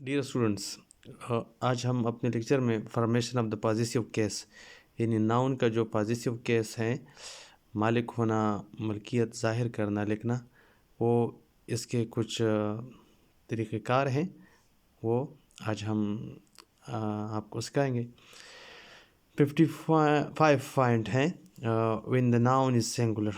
Dear students, آج ہم اپنے لیکچر میں formation of the positive case یعنی ناؤن کا جو پازیٹیو کیس ہے، مالک ہونا، ملکیت ظاہر کرنا، لکھنا، وہ اس کے کچھ طریقہ کار ہیں، وہ آج ہم آپ کو سکھائیں گے۔ 55 پوائنٹ ہیں۔ when the noun is singular،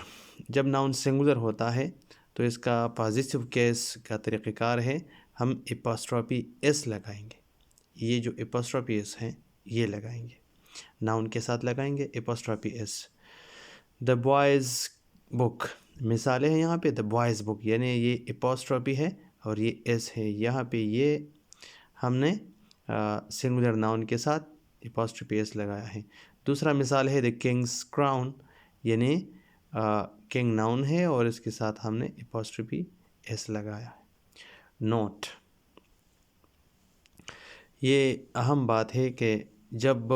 جب ناؤن سنگولر ہوتا ہے تو اس کا پازیٹیو کیس کا طریقہ کار ہے، ہم اپاسٹروفی ایس لگائیں گے۔ یہ جو اپاسٹروفی ایس ہیں یہ لگائیں گے، ناؤن کے ساتھ لگائیں گے اپاسٹروفی ایس۔ دا بوائز بک، مثالیں ہیں یہاں پہ، دا بوائز بک یعنی یہ اپاسٹروفی ہے اور یہ ایس ہے، یہاں پہ یہ ہم نے سنگولر ناؤن کے ساتھ اپاسٹروفی ایس لگایا ہے۔ دوسرا مثال ہے دا کنگز کراؤن، یعنی کنگ ناؤن ہے اور اس کے ساتھ ہم نے اپاسٹروفی ایس لگایا ہے۔ نوٹ، یہ اہم بات ہے کہ جب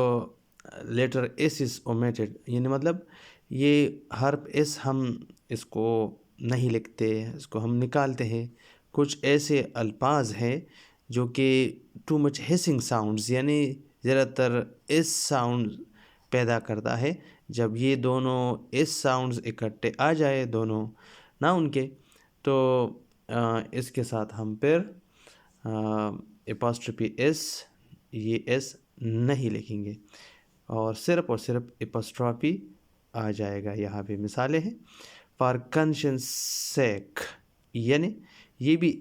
لیٹر ایس از اومیٹڈ، یعنی مطلب یہ حرف ایس ہم اس کو نہیں لکھتے، اس کو ہم نکالتے ہیں۔ کچھ ایسے الفاظ ہیں جو کہ ٹو مچ ہیسنگ ساؤنڈز، یعنی زیادہ تر ایس ساؤنڈ پیدا کرتا ہے۔ جب یہ دونوں ایس ساؤنڈز اکٹھے آ جائے دونوں ناؤن کے، تو اس کے ساتھ ہم پھر اپاسٹروفی ایس، یہ ایس نہیں لکھیں گے اور صرف اپاسٹروفی آ جائے گا۔ یہاں پہ مثالیں ہیں، فار کنشنس سیک، یعنی یہ بھی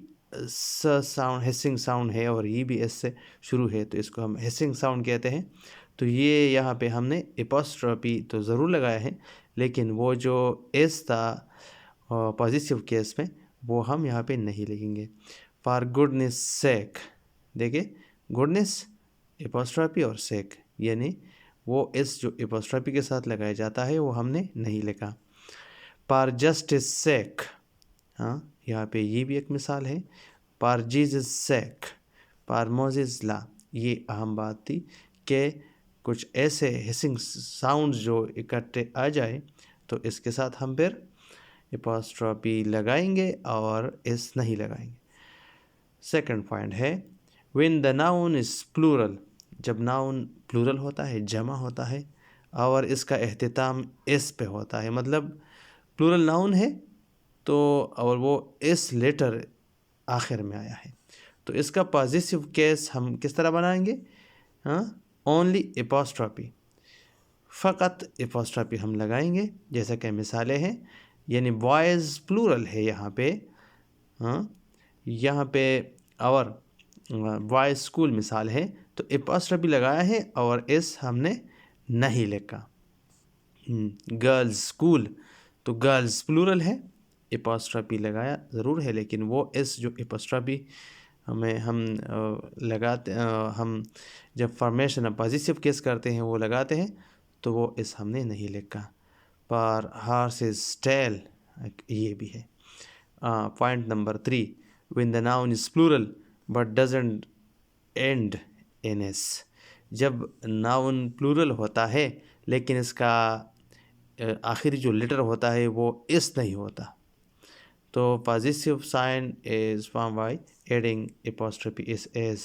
ساؤنڈ ہیسنگ ساؤنڈ ہے اور یہ بھی ایس سے شروع ہے، تو اس کو ہم ہیسنگ ساؤنڈ کہتے ہیں۔ تو یہ یہاں پہ ہم نے اپاسٹروفی تو ضرور لگایا ہے، لیکن وہ جو ایس تھا پازیٹیو کیس میں وہ ہم یہاں پہ نہیں لکھیں گے۔ فار گڈنس سیک، دیکھیں گڈنس اپاسٹروفی اور سیک، یعنی وہ ایس جو اپاسٹروفی کے ساتھ لگایا جاتا ہے وہ ہم نے نہیں لکھا۔ فار جسٹس سیک، ہاں یہاں پہ یہ بھی ایک مثال ہے۔ For Jesus' sake, for Moses law, یہ اہم بات تھی کہ کچھ ایسے ہیسنگ ساؤنڈ جو اکٹھے آ جائے تو اس کے ساتھ ہم پھر اپاسٹروفی لگائیں گے اور ایس نہیں لگائیں گے۔ سیکنڈ پوائنٹ ہے when the noun is plural، جب ناؤن پلورل ہوتا ہے، جمع ہوتا ہے اور اس کا اختتام ایس پہ ہوتا ہے، مطلب پلورل ناؤن ہے تو اور وہ ایس لیٹر آخر میں آیا ہے، تو اس کا پازیٹیو کیس ہم کس طرح بنائیں گے؟ اونلی اپاسٹروفی، فقط اپاسٹروفی ہم لگائیں گے، جیسا کہ مثالیں ہیں، یعنی بوائز پلورل ہے یہاں پہ، یہاں پہ اور بوائز اسکول مثال ہے تو اپاسٹروفی لگایا ہے اور ایس ہم نے نہیں لکھا۔ گرلز اسکول تو گرلز پلورل ہے، اپاسٹروفی لگایا ضرور ہے، لیکن وہ ایس جو اپاسٹروفی ہم لگاتے، ہم جب فارمیشن آف پازیٹیو کیس کرتے ہیں وہ لگاتے ہیں تو وہ ایس ہم نے نہیں لکھا۔ پر ہارسز ٹیل، یہ بھی ہے۔ Point number 3، when the noun is plural but doesn't end in s، جب ناؤن پلورل ہوتا ہے لیکن اس کا آخری جو لیٹر ہوتا ہے وہ اس نہیں ہوتا، تو positive sign is form by adding apostrophe S ایس۔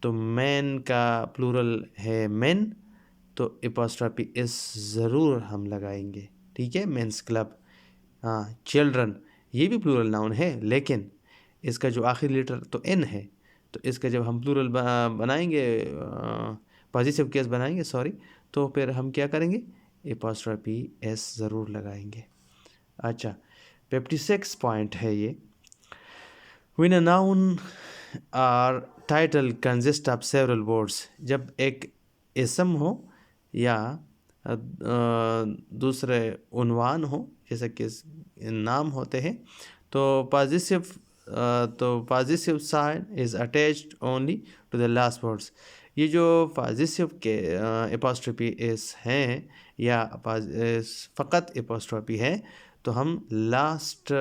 تو مین کا پلورل ہے مین، تو اپاسٹروفی اس ضرور ہم لگائیں گے، ٹھیک ہے۔ مینس کلب، چلڈرن یہ بھی پلورل ناؤن ہے لیکن اس کا جو آخری لیٹر تو این ہے، تو اس کا جب ہم پلورل بنائیں گے، پازیٹیو کیس بنائیں گے تو پھر ہم کیا کریں گے؟ اپاسٹروفی ایس ضرور لگائیں گے۔ اچھا، 56 پوائنٹ ہے یہ، when a noun or title consist of several words، جب ایک اسم ہو یا دوسرے عنوان ہو، جیسا کہ نام ہوتے ہیں، تو positive sign is attached only to the last words. یہ جو پازیٹیو کے اپاسٹروفی ایس ہیں یا فقط اپاسٹروفی ہے تو ہم لاسٹ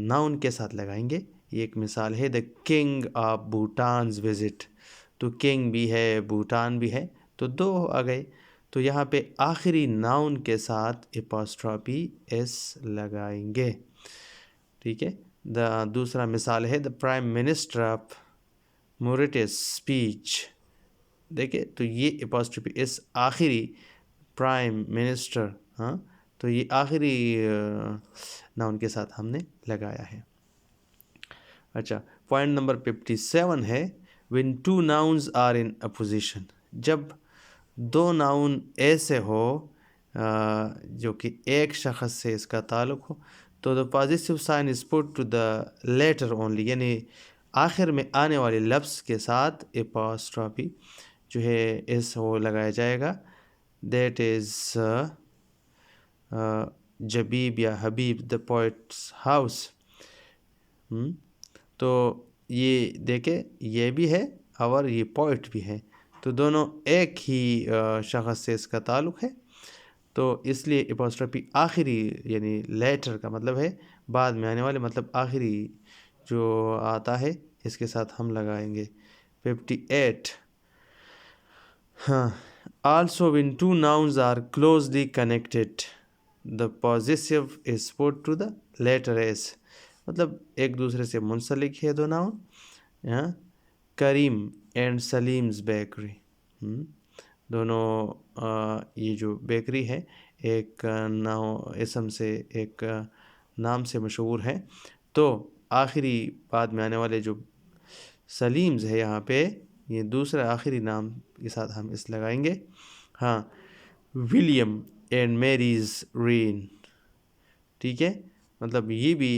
ناؤن کے ساتھ لگائیں گے۔ یہ ایک مثال ہے، دا کنگ آف بھوٹانز وزٹ، تو کنگ بھی ہے بھوٹان بھی ہے، تو دو آ گئے، تو یہاں پہ آخری ناؤن کے ساتھ اپاسٹروفی ایس لگائیں گے، ٹھیک ہے۔ دوسرا مثال ہے the prime minister of Mauritius speech. دیکھیں تو یہ اپاسٹروفی اس آخری پرائم منسٹر، ہاں تو یہ آخری ناؤن کے ساتھ ہم نے لگایا ہے. اچھا پوائنٹ نمبر 57 ہے when two nouns are in opposition. جب دو ناؤن ایسے ہو جو کہ ایک شخص سے اس کا تعلق ہو تو the possessive sign is put to the later only، یعنی آخر میں آنے والے لفظ کے ساتھ apostrophe جو ہے اس وہ لگایا جائے گا. that is جبیب یا حبیب the poet's house. تو یہ دیکھیں یہ بھی ہے اور یہ پوئٹ بھی ہے، تو دونوں ایک ہی شخص سے اس کا تعلق ہے، تو اس لیے اپاسٹرفی آخری یعنی لیٹر کا مطلب ہے بعد میں آنے والے، مطلب آخری جو آتا ہے اس کے ساتھ ہم لگائیں گے. 58 ہاں also when two nouns are closely connected the possessive is put to the later s. مطلب ایک دوسرے سے منسلک ہے دو ناؤن، کریم اینڈ سلیمز بیکری، دونوں یہ جو بیکری ہے ایک اسم سے ایک نام سے مشہور ہے، تو آخری بعد میں آنے والے جو سلیمز ہے یہاں پہ یہ دوسرا آخری نام کے ساتھ ہم اس لگائیں گے. ہاں ولیم اینڈ میریز رین، ٹھیک ہے، مطلب یہ بھی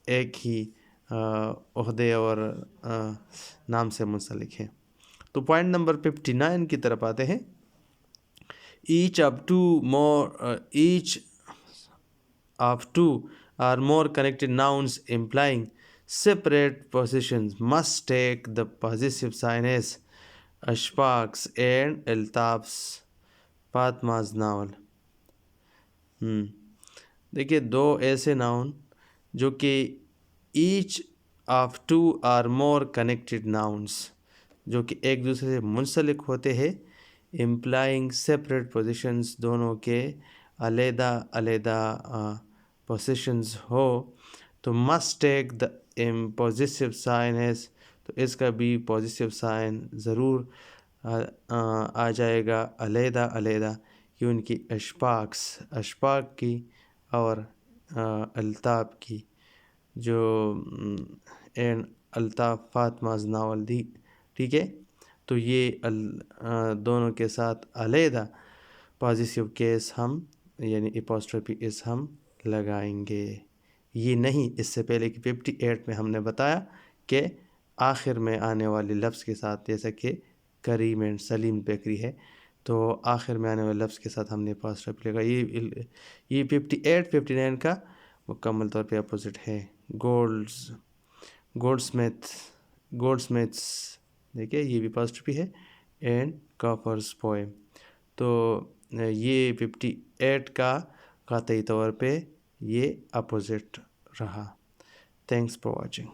ایک ہی عہدے اور نام سے منسلک ہے. تو پوائنٹ نمبر 59 کی طرف آتے ہیں. Each of two or more connected nouns implying separate positions must take the possessive sign as Ashfaq's and Altaf's فاطمہ's ناول. دیکھیے دو ایسے ناؤن جو کہ each of two or more connected nouns جو کہ ایک دوسرے سے منسلک ہوتے ہیں، امپلائنگ سیپریٹ پوزیشنز دونوں کے علیحدہ علیحدہ پوزیشنز ہو، تو مسٹ ٹیک دا پوزیسیو سائن ایز، تو اس کا بھی پوزیسیو سائن ضرور آ جائے گا علیحدہ علیحدہ، کہ ان کی اشفاق کی اور الطاف کی، جو این الطاف فاطمہ's ناول دی، ٹھیک ہے. تو یہ دونوں کے ساتھ علیحدہ پوزیسیو کیس ہم یعنی اپاسٹروفی اس ہم لگائیں گے. یہ نہیں اس سے پہلے کہ 58 میں ہم نے بتایا کہ آخر میں آنے والے لفظ کے ساتھ، جیسا کہ کریم اینڈ سلیم بیکری ہے تو آخر میں آنے والے لفظ کے ساتھ ہم نے اپاسٹروفی لگا. یہ 59 کا مکمل طور پہ اپوزٹ ہے. گولڈ سمیتھس دیکھیے یہ بھی اپاسٹروفی ہے، اینڈ کاپرز پوئم. تو یہ 58 کا قاطعی طور پہ یہ اپوزٹ رہا. Thanks for watching.